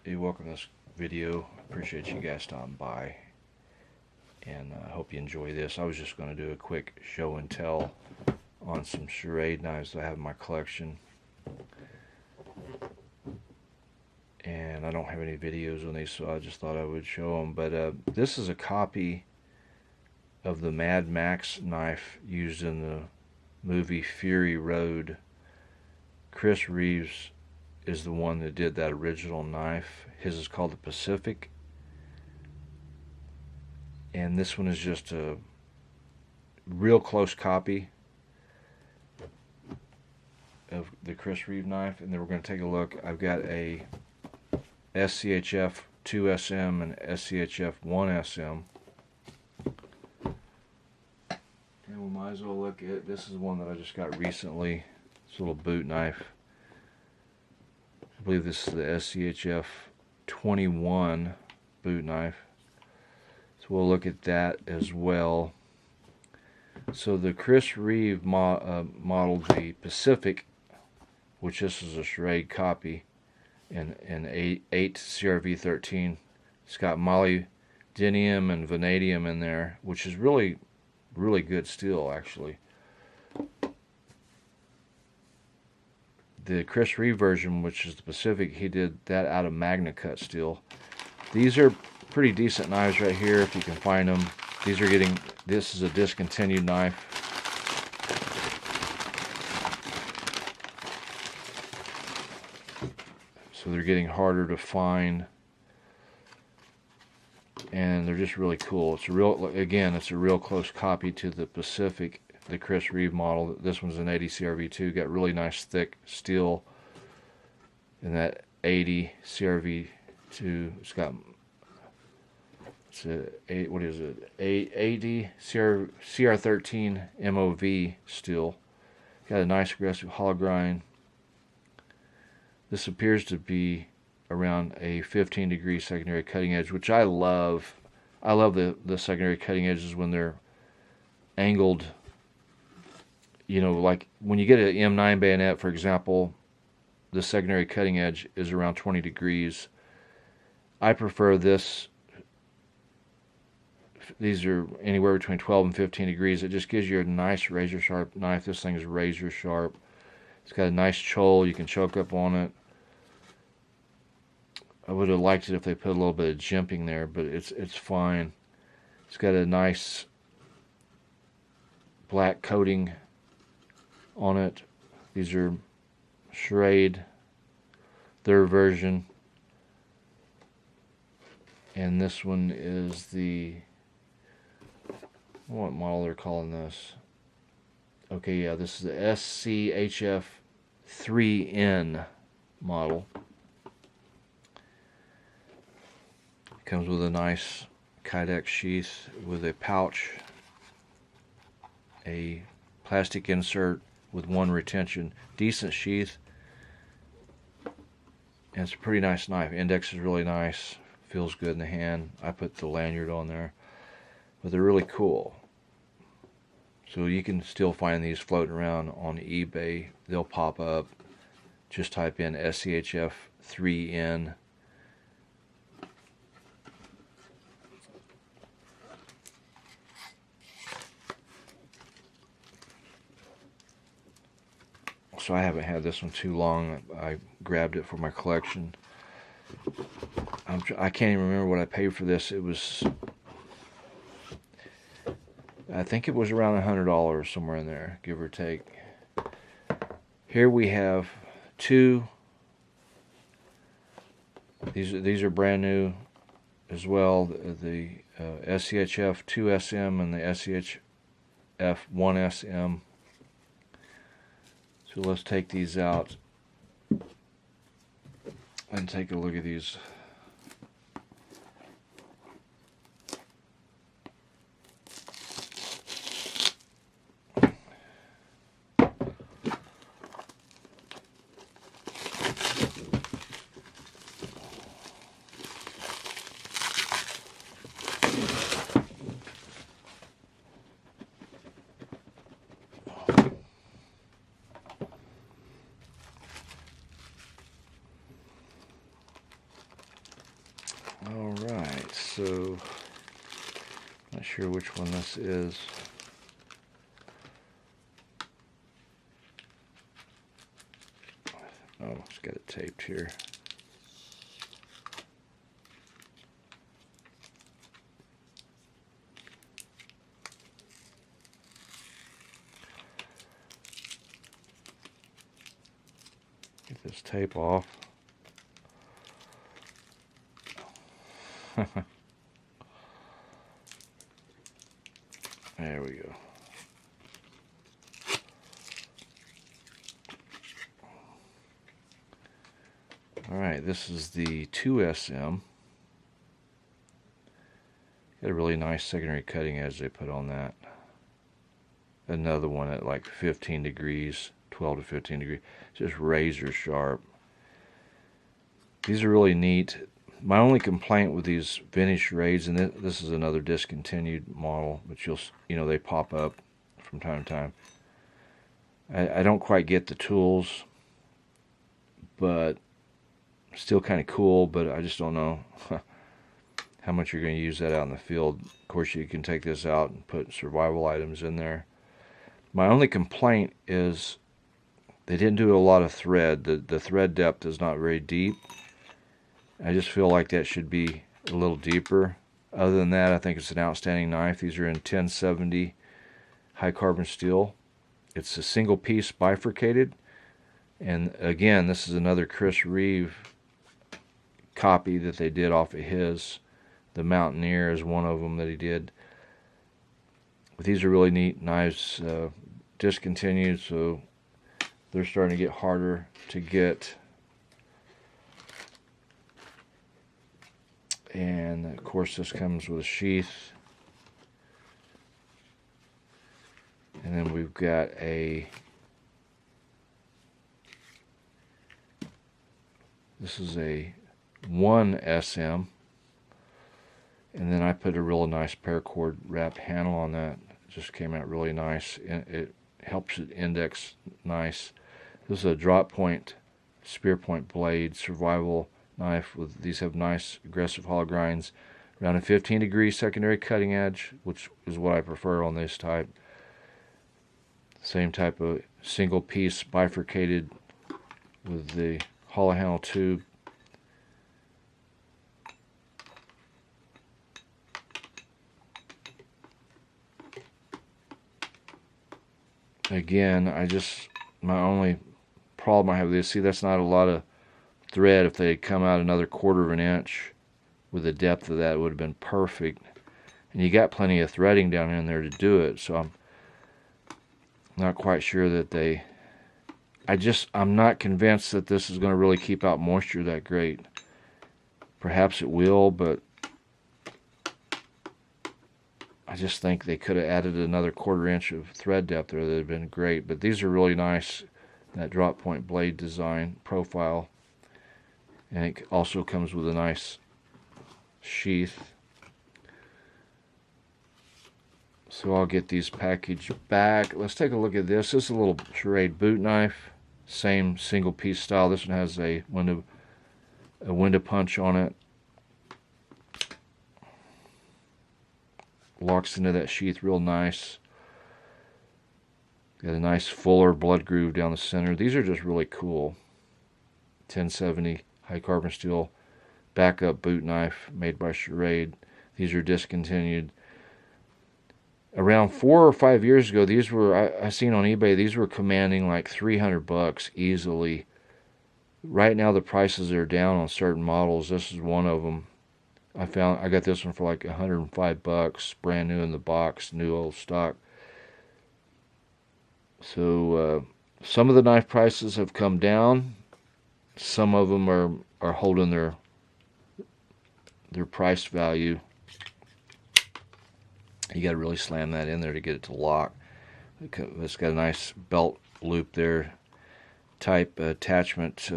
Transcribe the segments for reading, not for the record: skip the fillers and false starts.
Hey, welcome to this video. Appreciate you guys stopping by, and I hope you enjoy this. I was just going to do a quick show and tell on some Schrade knives that I have in my collection, and I don't have any videos on these, so I just thought I would show them. But this is a copy of the Mad Max knife used in the movie Fury Road. Chris Reeves is the one that did that original knife. His is called the Pacific, and this one is just a real close copy of the Chris Reeve knife. And then we're going to take a look. I've got a SCHF2SM and SCHF1SM, and we might as well look at this. Is one that I just got recently. This little boot knife. I believe this is the SCHF21 boot knife. So we'll look at that as well. So the Chris Reeve modeled the Pacific, which this is a Schrade copy, in 8 CRV13. It's got molybdenum and vanadium in there, which is really good steel, actually. The Chris Reeve version, which is the Pacific, he did that out of Magna Cut steel. These are pretty decent knives right here if you can find them. These are getting, this is a discontinued knife. So they're getting harder to find, and they're just really cool. It's a real, again, it's a real close copy to the Pacific, the Chris Reeve model. This one's an 80 CRV2, got really nice thick steel in that 80 CRV2. It's got, it's a what is it? 80 CR13 MOV steel. Got a nice aggressive hollow grind. This appears to be around a 15-degree secondary cutting edge, which I love. I love the secondary cutting edges when they're angled. You know, like when you get an M9 bayonet, for example, the secondary cutting edge is around 20 degrees. I prefer this. These are anywhere between 12 and 15 degrees. It just gives you a nice razor sharp knife. This thing is razor sharp. It's got a nice choll. You can choke up on it. I would have liked it if they put a little bit of jimping there, but it's fine. It's got a nice black coating on it. These are Schrade, their version, and this one is the, what model they're calling this? Okay, yeah, this is the SCHF3N model. It comes with a nice Kydex sheath with a pouch, a plastic insert with one retention, decent sheath, and it's a pretty nice knife. Index is really nice, feels good in the hand. I put the lanyard on there, but they're really cool. So you can still find these floating around on eBay. They'll pop up. Just type in SCHF3N. So I haven't had this one too long. I grabbed it for my collection. I can't even remember what I paid for this. It was, I think it was around $100, somewhere in there, give or take. Here we have two. These are brand new as well. The SCHF2SM and the SCHF1SM. So let's take these out and take a look at these. Alright, so not sure which one this is. Oh, it's got it taped here. Get this tape off. There we go. Alright, this is the 2SM. Got a really nice secondary cutting edge they put on that. Another one at like 15 degrees, 12 to 15 degrees. Just razor sharp. These are really neat. My only complaint with these vintage Schrade's, and this is another discontinued model, but they pop up from time to time. I don't quite get the tools, but still kind of cool, but I just don't know how much you're going to use that out in the field. Of course, you can take this out and put survival items in there. My only complaint is they didn't do a lot of thread. The thread depth is not very deep. I just feel like that should be a little deeper. Other than that, I think it's an outstanding knife. These are in 1070 high carbon steel. It's a single piece bifurcated. And again, this is another Chris Reeve copy that they did off of his. The Mountaineer is one of them that he did. But these are really neat knives. Discontinued, so they're starting to get harder to get. And of course this comes with a sheath. And then we've got this is a 1SM. And then I put a real nice paracord wrap handle on that. It just came out really nice. It helps it index nice. This is a drop point, spear point blade, survival knife. These have nice aggressive hollow grinds. Around a 15 degree secondary cutting edge, which is what I prefer on this type. Same type of single piece bifurcated with the hollow handle tube. Again, my only problem I have with this, see, that's not a lot of thread. If they had come out another 1/4 of an inch with the depth of that, it would have been perfect. And you got plenty of threading down in there to do it, so I'm not quite sure that I'm not convinced that this is going to really keep out moisture that great. Perhaps it will, but I just think they could have added another 1/4 inch of thread depth there. That would have been great. But these are really nice, that drop point blade design profile. And it also comes with a nice sheath. So I'll get these packaged back. Let's take a look at this. This is a little Schrade boot knife. Same single piece style. This one has a window punch on it. Locks into that sheath real nice. Got a nice fuller blood groove down the center. These are just really cool. 1070 high carbon steel backup boot knife made by Schrade. These are discontinued. Around 4 or 5 years ago, these were, I seen on eBay, these were commanding like $300 easily. Right now the prices are down on certain models. This is one of them. I got this one for like $105, brand new in the box, new old stock. So some of the knife prices have come down. Some of them are holding their price value. You got to really slam that in there to get it to lock. It's got a nice belt loop there, type attachment,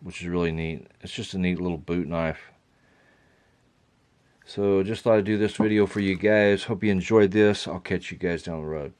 which is really neat. It's just a neat little boot knife. So just thought I'd do this video for you guys. Hope you enjoyed this. I'll catch you guys down the road.